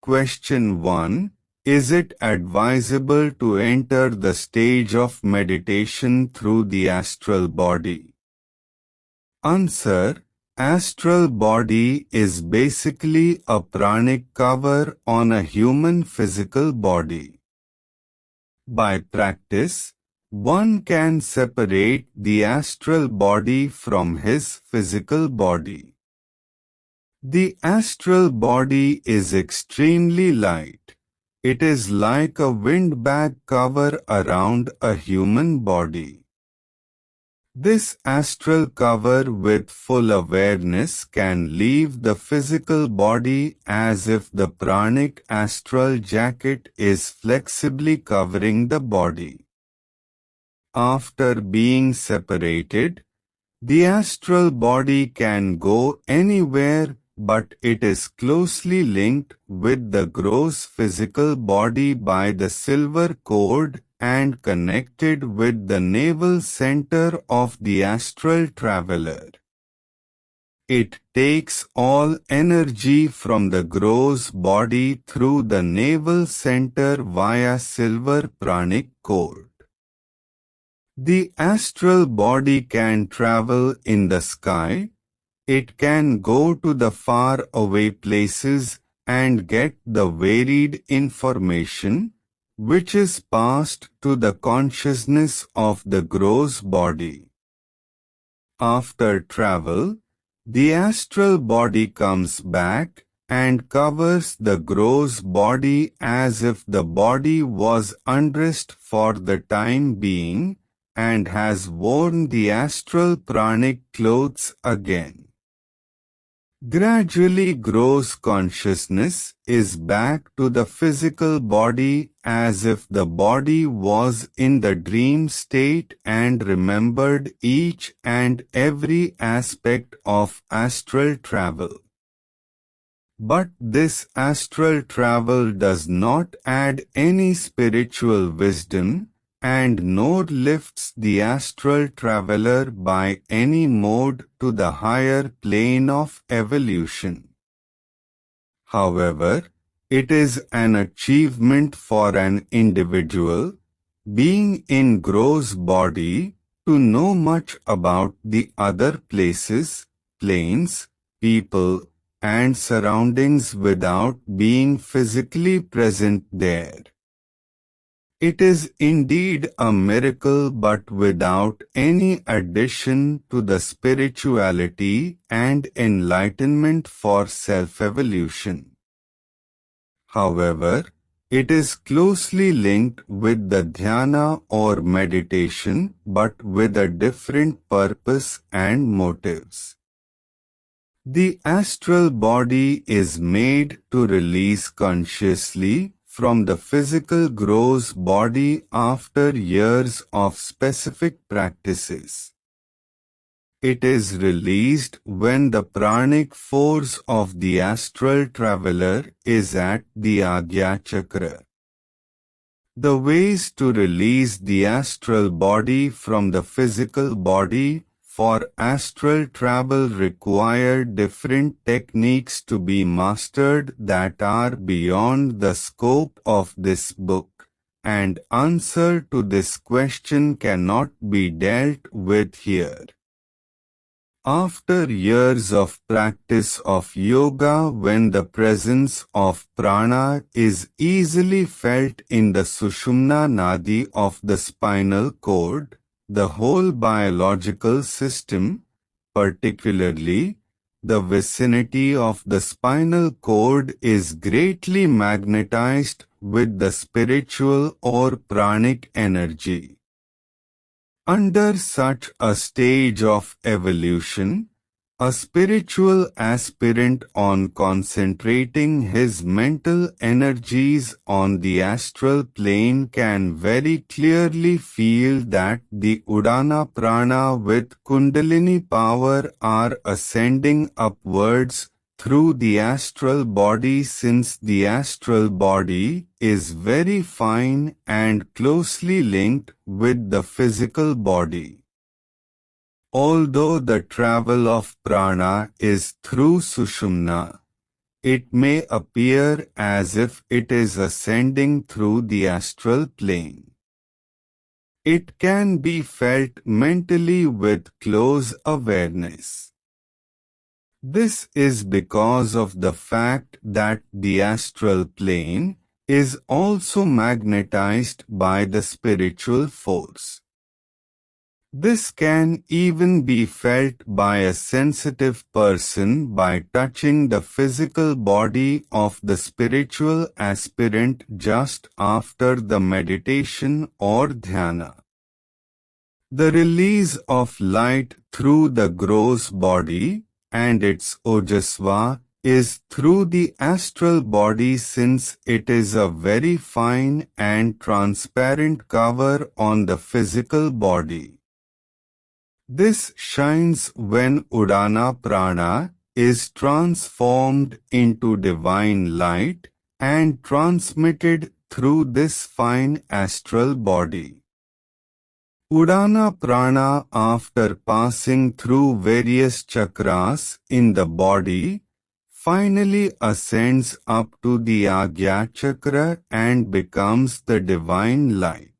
Question 1. Is it advisable to enter the stage of meditation through the astral body? Answer. Astral body is basically a pranic cover on a human physical body. By practice, one can separate the astral body from his physical body. The astral body is extremely light. It is like a windbag cover around a human body. This astral cover with full awareness can leave the physical body as if the pranic astral jacket is flexibly covering the body. After being separated, the astral body can go anywhere, but it is closely linked with the gross physical body by the silver cord and connected with the navel center of the astral traveler. It takes all energy from the gross body through the navel center via silver pranic cord. The astral body can travel in the sky. It can go to the far away places and get the varied information, which is passed to the consciousness of the gross body. After travel, the astral body comes back and covers the gross body as if the body was undressed for the time being and has worn the astral pranic clothes again. Gradually gross consciousness is back to the physical body as if the body was in the dream state and remembered each and every aspect of astral travel. But this astral travel does not add any spiritual wisdom, and nor lifts the astral traveler by any mode to the higher plane of evolution. However, it is an achievement for an individual, being in gross body, to know much about the other places, planes, people, and surroundings without being physically present there. It is indeed a miracle, but without any addition to the spirituality and enlightenment for self-evolution. However, it is closely linked with the dhyana or meditation, but with a different purpose and motives. The astral body is made to release consciously from the physical gross body after years of specific practices. It is released when the pranic force of the astral traveler is at the Ajna Chakra. The ways to release the astral body from the physical body for astral travel require different techniques to be mastered that are beyond the scope of this book, and answer to this question cannot be dealt with here. After years of practice of yoga, when the presence of prana is easily felt in the Sushumna Nadi of the spinal cord, the whole biological system, particularly the vicinity of the spinal cord, is greatly magnetized with the spiritual or pranic energy. Under such a stage of evolution, a spiritual aspirant, on concentrating his mental energies on the astral plane, can very clearly feel that the Udana Prana with Kundalini power are ascending upwards through the astral body, since the astral body is very fine and closely linked with the physical body. Although the travel of prana is through Sushumna, it may appear as if it is ascending through the astral plane. It can be felt mentally with close awareness. This is because of the fact that the astral plane is also magnetized by the spiritual force. This can even be felt by a sensitive person by touching the physical body of the spiritual aspirant just after the meditation or dhyana. The release of light through the gross body and its ojasva is through the astral body, since it is a very fine and transparent cover on the physical body. This shines when Udana Prana is transformed into divine light and transmitted through this fine astral body. Udana Prana, after passing through various chakras in the body, finally ascends up to the Ajna Chakra and becomes the divine light.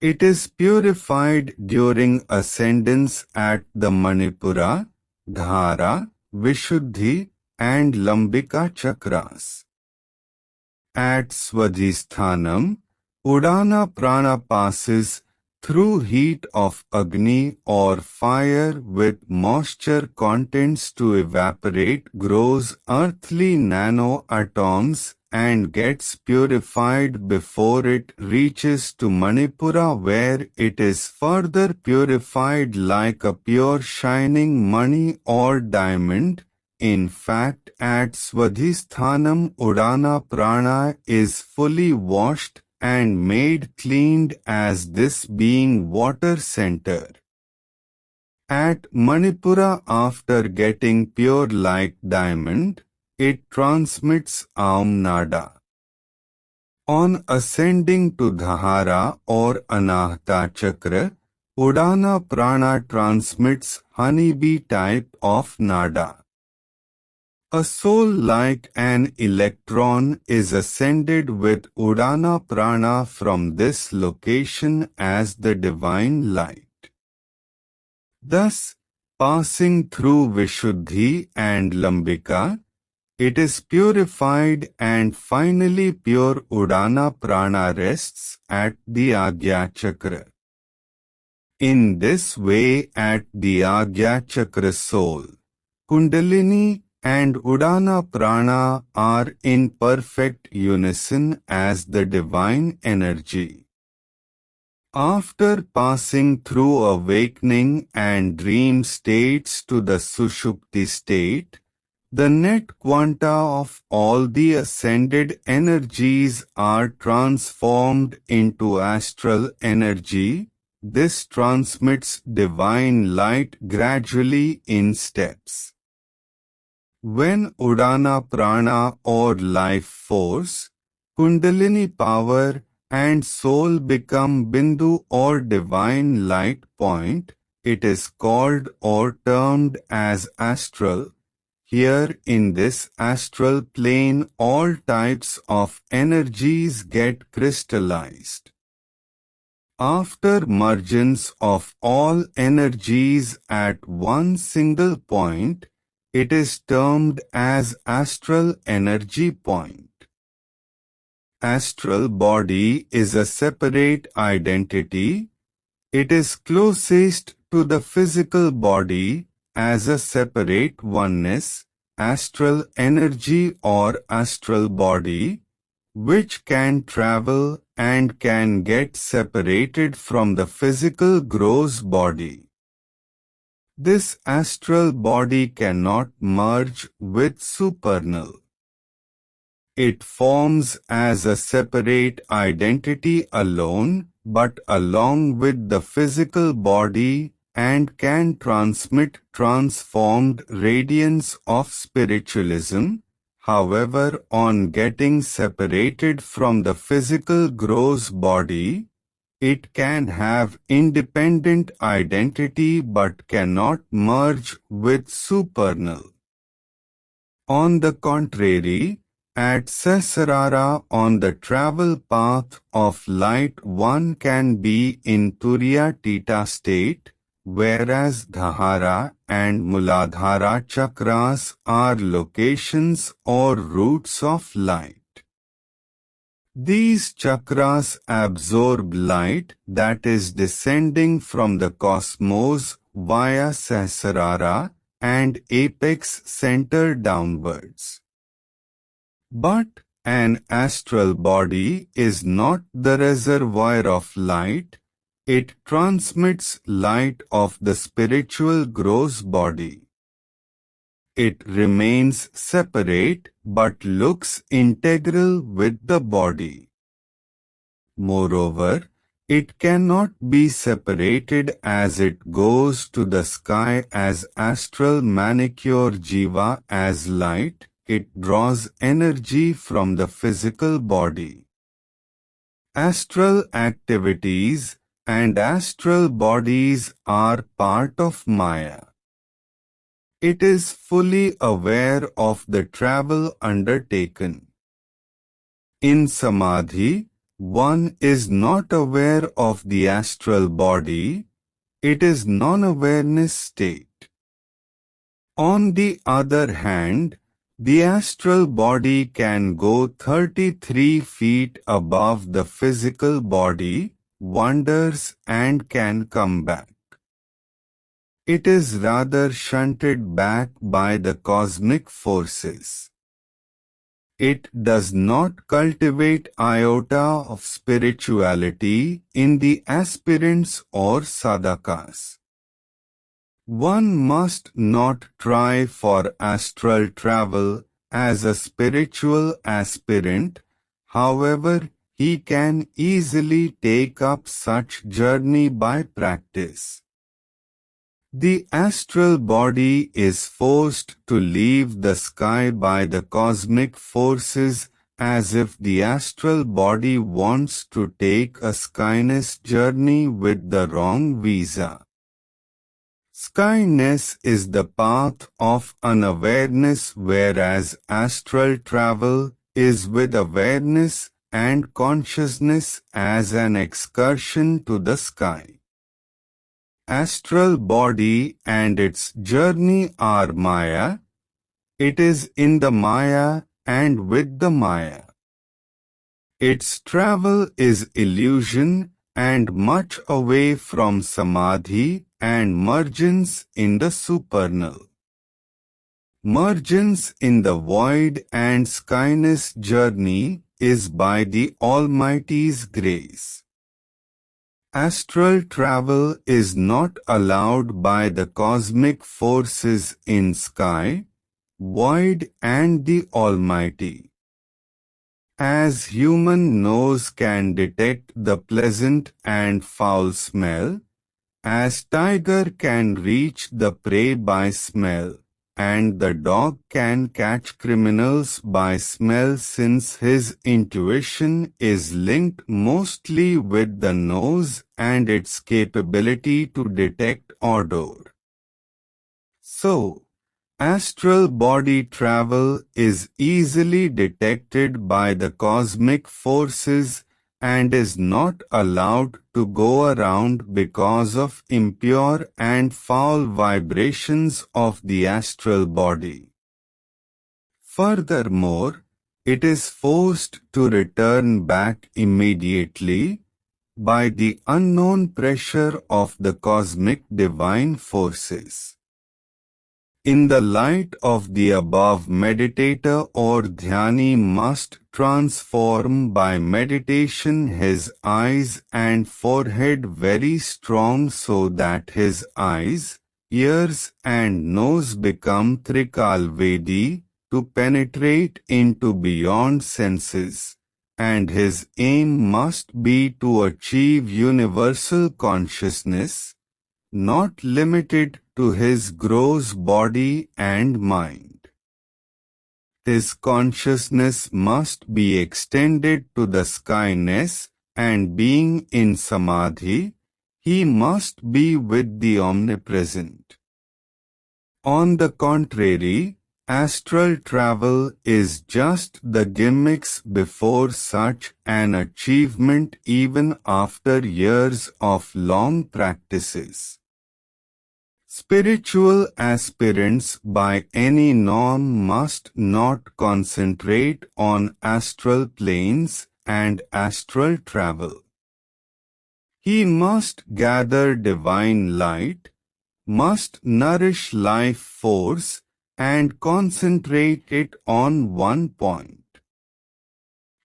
It is purified during ascendance at the Manipura, Dhara, Vishuddhi and Lambika chakras. At Swadhisthanam, Udana Prana passes through heat of Agni or fire with moisture contents to evaporate gross earthly nanoatoms and gets purified before it reaches to Manipura, where it is further purified like a pure shining money or diamond. In fact, at Swadhisthanam, Udana Prana is fully washed and made cleaned, as this being water center. At Manipura, after getting pure like diamond, it transmits Aum Nada. On ascending to Dhara or Anahata Chakra, Udana Prana transmits honeybee type of Nada. A soul like an electron is ascended with Udana Prana from this location as the divine light. Thus, passing through Vishuddhi and Lambika, it is purified and finally pure Udana Prana rests at the Ajna Chakra. In this way, at the Ajna Chakra, soul, Kundalini and Udana Prana are in perfect unison as the divine energy. After passing through awakening and dream states to the Sushupti state, the net quanta of all the ascended energies are transformed into astral energy. This transmits divine light gradually in steps. When Udana Prana or life force, Kundalini power and soul become Bindu or divine light point, it is called or termed as astral. Here in this astral plane, all types of energies get crystallized. After mergence of all energies at one single point, it is termed as astral energy point. Astral body is a separate identity. It is closest to the physical body as a separate oneness, astral energy or astral body, which can travel and can get separated from the physical gross body. This astral body cannot merge with supernal. It forms as a separate identity alone, but along with the physical body, and can transmit transformed radiance of spiritualism. However, on getting separated from the physical gross body, it can have independent identity but cannot merge with supernal. On the contrary, at Sasarara on the travel path of light one can be in Turyatita state, whereas Dhara and Muladhara chakras are locations or roots of light. These chakras absorb light that is descending from the cosmos via Sahasrara and apex center downwards. But an astral body is not the reservoir of light, it transmits light of the spiritual gross body. It remains separate but looks integral with the body. Moreover, it cannot be separated as it goes to the sky as astral manicure jiva as light, it draws energy from the physical body. Astral activities and astral bodies are part of Maya. It is fully aware of the travel undertaken. In Samadhi, one is not aware of the astral body, it is non-awareness state. On the other hand, the astral body can go 33 feet above the physical body, wanders and can come back. It is rather shunted back by the cosmic forces. It does not cultivate iota of spirituality in the aspirants or sadhakas. One must not try for astral travel as a spiritual aspirant, however, he can easily take up such journey by practice. The astral body is forced to leave the sky by the cosmic forces as if the astral body wants to take a skyness journey with the wrong visa. Skyness is the path of unawareness, whereas astral travel is with awareness and consciousness as an excursion to the sky. Astral body and its journey are Maya. It is in the Maya and with the Maya. Its travel is illusion and much away from Samadhi and mergence in the supernal. Mergence in the void and skyness journey is by the Almighty's grace. Astral travel is not allowed by the cosmic forces in sky, void and the Almighty. As human nose can detect the pleasant and foul smell, as tiger can reach the prey by smell, and the dog can catch criminals by smell since his intuition is linked mostly with the nose and its capability to detect odor. So, astral body travel is easily detected by the cosmic forces and is not allowed to go around because of impure and foul vibrations of the astral body. Furthermore, it is forced to return back immediately by the unknown pressure of the cosmic divine forces. In the light of the above, meditator or dhyani must transform by meditation his eyes and forehead very strong so that his eyes, ears and nose become trikalvedi to penetrate into beyond senses, and his aim must be to achieve universal consciousness, not limited to his gross body and mind. His consciousness must be extended to the skyness, and being in Samadhi, he must be with the omnipresent. On the contrary, Astral travel is just the gimmicks before such an achievement even after years of long practices. Spiritual aspirants by any norm must not concentrate on astral planes and astral travel. He must gather divine light, must nourish life force, and concentrate it on one point.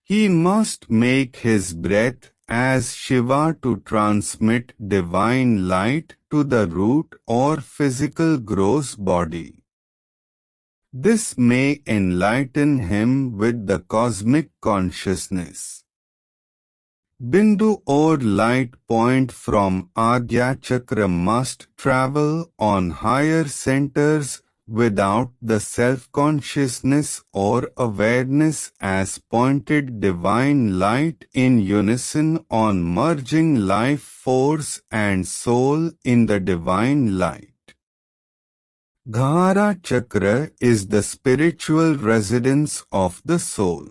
He must make his breath as Shiva to transmit divine light to the root or physical gross body. This may enlighten him with the cosmic consciousness. Bindu or light point from Ajna Chakra must travel on higher centers without the self-consciousness or awareness as pointed divine light in unison on merging life force and soul in the divine light. Udana Chakra is the spiritual residence of the soul.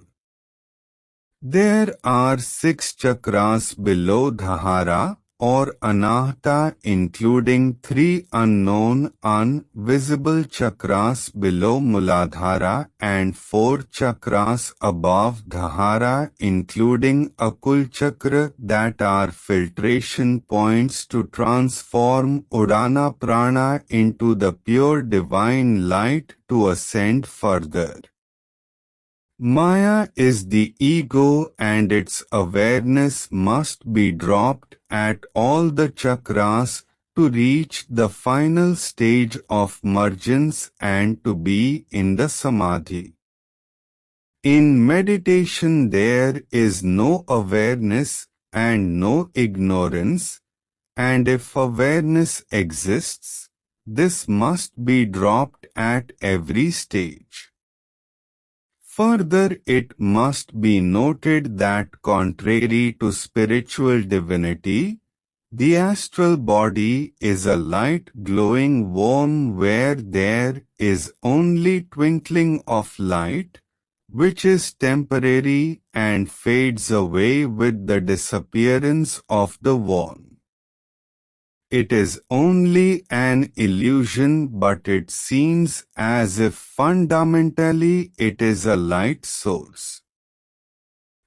There are 6 chakras below Dhara or Anahata, including 3 unknown invisible chakras below Muladhara and 4 chakras above Dhara, including Akul Chakra, that are filtration points to transform Udana Prana into the pure divine light to ascend further. Maya is the ego and its awareness must be dropped at all the chakras to reach the final stage of mergence and to be in the samadhi. In meditation there is no awareness and no ignorance, and if awareness exists, this must be dropped at every stage. Further, it must be noted that contrary to spiritual divinity, the astral body is a light glowing worm where there is only twinkling of light, which is temporary and fades away with the disappearance of the worm. It is only an illusion, but it seems as if fundamentally it is a light source.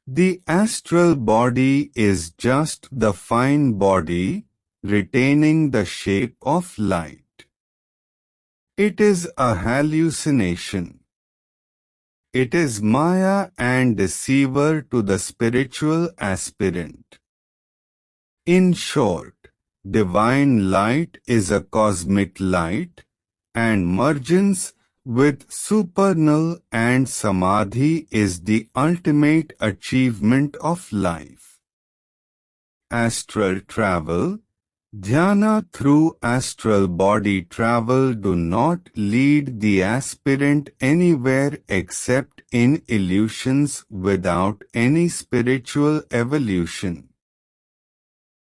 The astral body is just the fine body, retaining the shape of light. It is a hallucination. It is Maya and deceiver to the spiritual aspirant. In short, divine light is a cosmic light, and mergence with supernal and samadhi is the ultimate achievement of life. Astral travel, dhyana through astral body travel do not lead the aspirant anywhere except in illusions without any spiritual evolution.